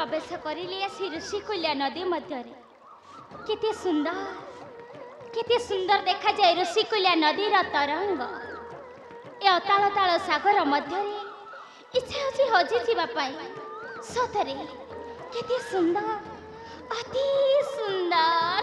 प्रवेश करिले आसी ऋषिकुल्या नदी मध्य केते सुंदर देखा जाए ऋषिकुल्या नदीर तरंग ए अताल ताल सागर मध्य इच्छा होची हजी जीवा सतरे केते सुंदर अति सुंदर।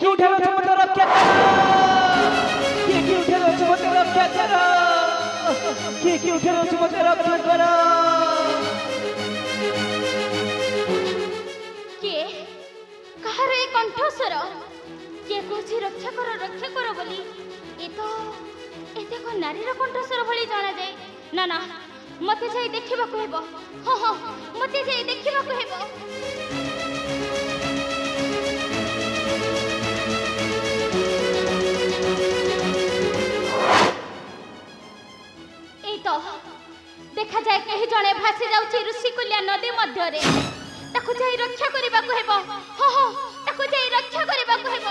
क्यों उठे मत रक्षा क्यों उठे मत रक्षा करो क्यों उठे मत रक्षा करो के कहार ए कंठस्वर के कोची रक्षा करो बोली ए को नारीर कंठस्वर भली जाना जाए ना ना मते जाई देखिबा को हेबो हो मते जाई देखिबा को हेबो। देखा जाए कहीं जड़े भासी जाउची ऋषिकुल्या नदी मध्य रे ताकू जाई रक्षा करबा को हेबो हो ताकू जाई रक्षा करबा को हेबो।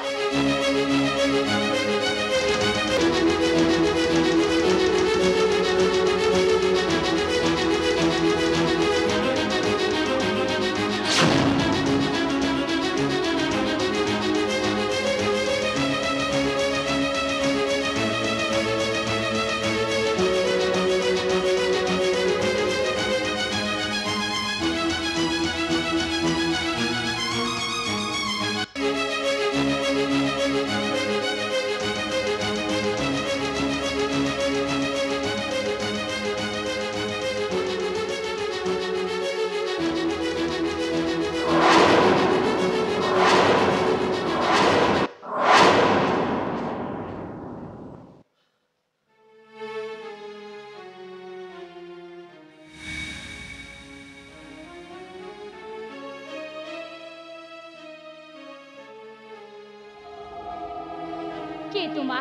के तुमा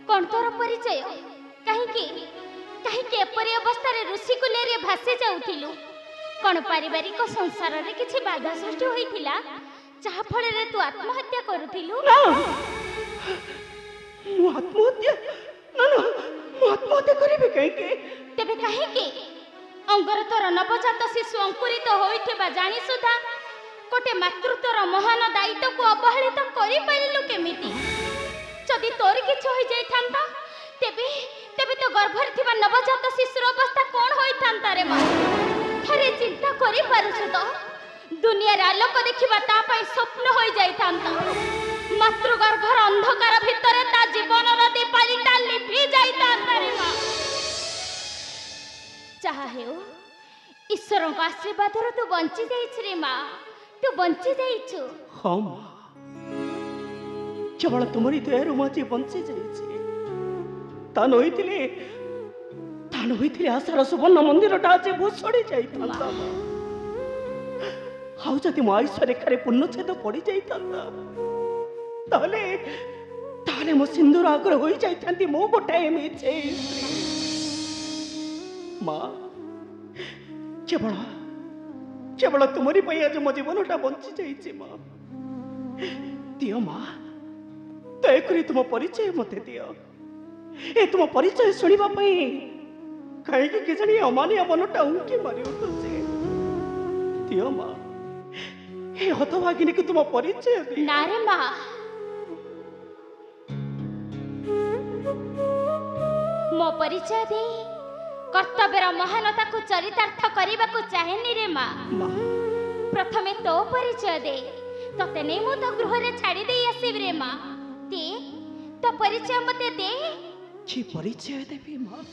कौन तोर परिचय कहीं एपरी अवस्था ऋषिकुल्या रे भासी जाउथिलु कौन पारिवारिक संसार रे किछि बाधा सृष्टि होइथिला जहा फल रे तू आत्महत्या करूथिलु? ना मु आत्महत्या ना ना मु आत्महत्या करिबे कहीं तेबे कहीं के अंगर तोर नवजात शिशु अंकुरित होइथिबा जानि सुधा कोटे मातृत्वर महान दायित्व को अवहेलित करि पारिलु केमिति? जदि तोर किछ होई जाय थांता तेबे तो गर्भर थिबा नवजात शिशुर अवस्था कोन होई थांता रे मां? थरे चिंता करि पारुछु तो दुनिया रे आलोक देखिबा ता पई स्वप्न होई जाय थांता। मातृ गर्भर अंधकार भितरे ता जीवन र दीपालिटा लिपि जाय थांता रे मां। चाहा हेउ ईश्वर का आशीर्वाद रे तू बंची जाइछ रे मां, तू बंची जाइछु। हां मां केवल तुमरी दयार माझी बंची जाइछि ता नहिथिले आशार सुवर्ण मंदिरटा आज भूषड़ी जाइथांता हाउ जदि मो आयुष्य रेखारे पूर्णच्छेद पड़ी जाइथांता ताहले मो सिंदूर आगर होई जाइथांती मो गोटाए मिछे मां केवल तुमरी पई आज मो जीवनटा बंची जाइछि मां। दियो मां दयाकरी तुम परिचय मते दियो ए तुम परिचय शुणा कहीं कि जानी अमानिया मनटा उंकी मारी उठुचे दियो मां ए हतभागिनी को तुम परिचय दे ना रे मां मो परिचय दे कर्तव्यर महानता को चरितार्थ करने को चाहेनी रे मां। प्रथमे तो परिचय दे तते नहीं मु तो गृह रे छाड़ी दे आसीब रे मां। ते तो परिचय मते दे की परिचय देबी मां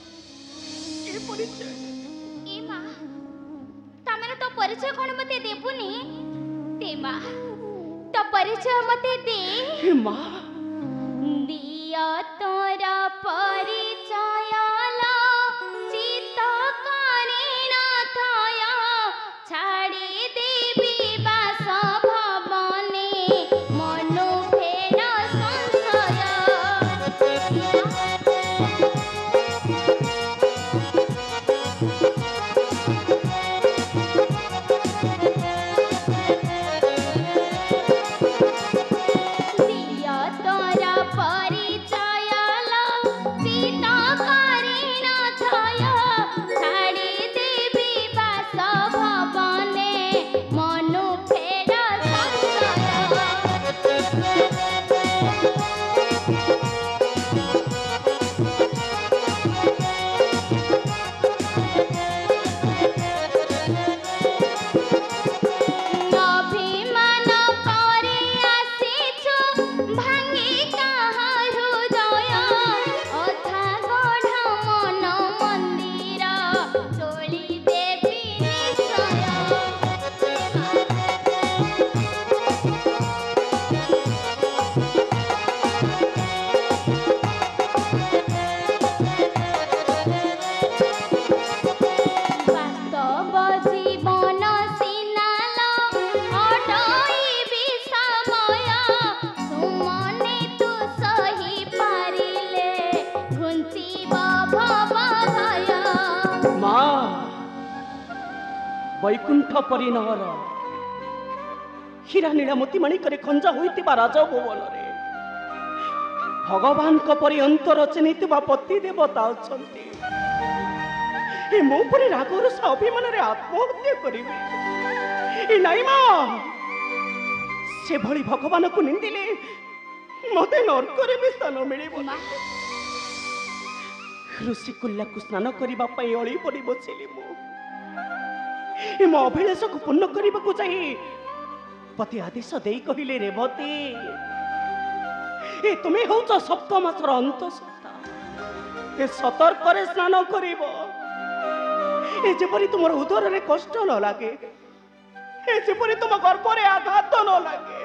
की परिचय ए मां तमें तो परिचय कोन मते देबुनी ते मां तो परिचय मते दे हे मां दिया तोरा परिचय ला चित वैकुंठ परिणहर हीरा नीला मोती माणिकरे खंजा होइतिबा राजभवन रे भगवान को परि अंतर चिन्हितिबा पति देवता अछंती ए मो परि रागर से अभिमान रे आत्महत्या करिवे ए नाई मा से भली भगवान को निंदिले मते नरक रे भी स्थान मिलिबो ना ऋषि कुल्ला को स्नान करिबा पई अळी परि बसिली मो ए मो अभिलाष को पूर्ण करिबा को चाहिए पति आदेश देई कहिले रेवती ए तुम्हें होच सप्त मासर अंत सत्ता ए सतर्क रे स्नान करिबो ए जेपरि तुमर उदर रे कष्ट न लागे ए जेपरि तुम गर्भ रे आघात न लागे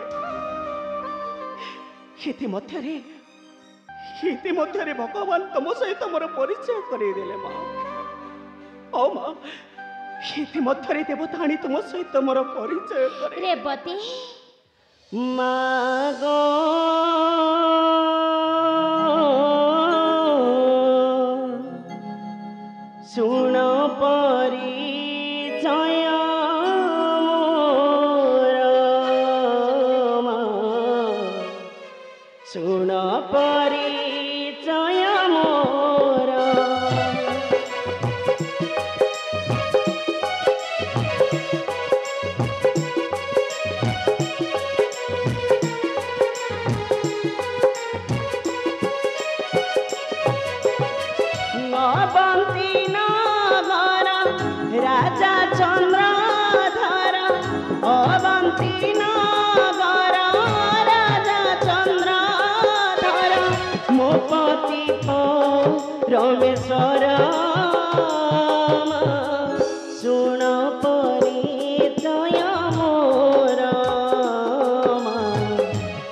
इति मध्य भगवान तुम सहित मोर परिचय करे देले मां ओ मां इति मध्य देवताणी तुम सहित मोर परिचय करे रेवती मागो सुन परिचय सुन परिचय मोर अवंती नगर राजा चंद्रधर अवंती नगर राजा चंद्रधर मो पति रमेश्वर सुन परिचय मोर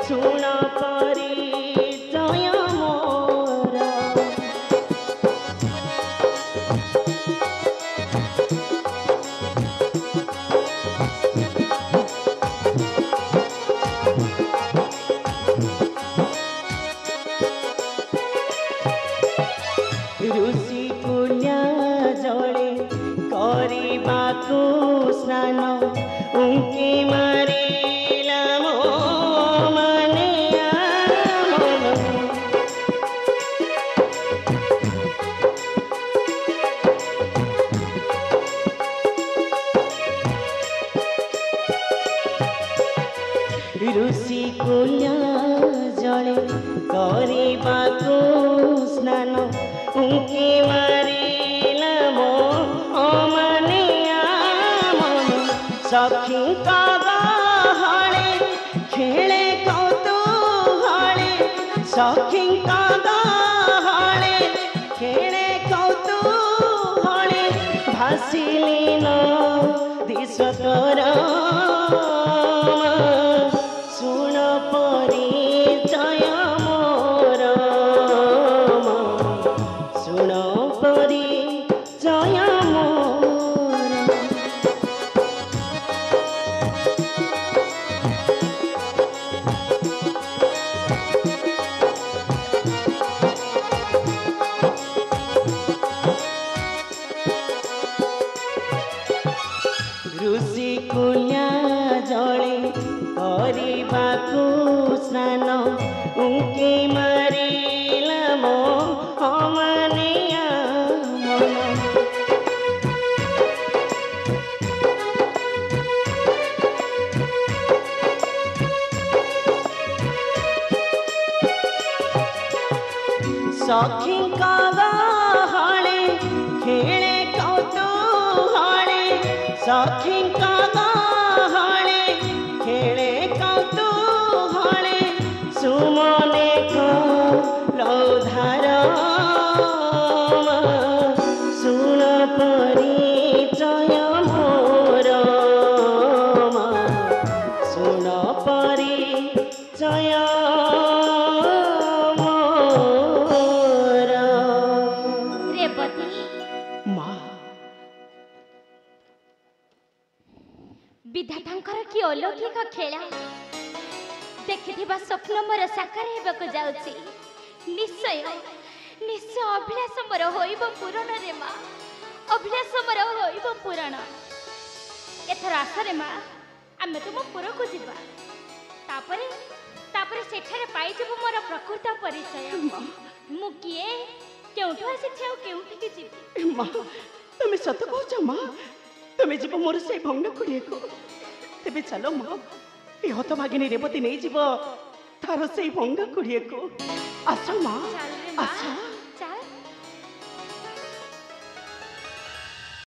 सुन परिचय मोर ऋषि कुल्या जले करबाकू स्नान उनके मारिला मो मने ऋषि कुल्या जले करबाकू स्नान उनके मारिला मो अमानिया मन सखी का गहले खेले कौतूहले सखी का गहले खेले कौतूहले भासिली न दिशतर सुन परिचय मोर सुन परिचय मोर ऋषि कुल्या जले करबाकू स्नान उनके मारिला मो अमानिया मन सखी का गहले खेले कौतूहले सखी का गहले खेले कौतूहले सुमने को लौधार सुन परिचय मोर सुन परिचय मोर रेवती माँ विधातांकर कि अलौकिक खेला देखिथिबा स्वप्न मोर साकार हेबाकु जाउछि निश्चय निश्चय अभिलाष मोर होइब पूरण रे माँ अभिलाष मोर होइब पूरण एथर आसरे माँ आमे तुम पुरको जीवा तापरे तापरे सेठारे पाई जब मोर प्रकृत परिचय मु किए केउठु आसी छेउ केउठी के जीवी माँ तुम्हें सत कहछ माँ तुम्हें जीव मोर से भंग कुड़िए को तेबे चलो माँ ये हतभागिनी रेवती नहीं जीव तार से भंग कुड़िए को आस माँ चल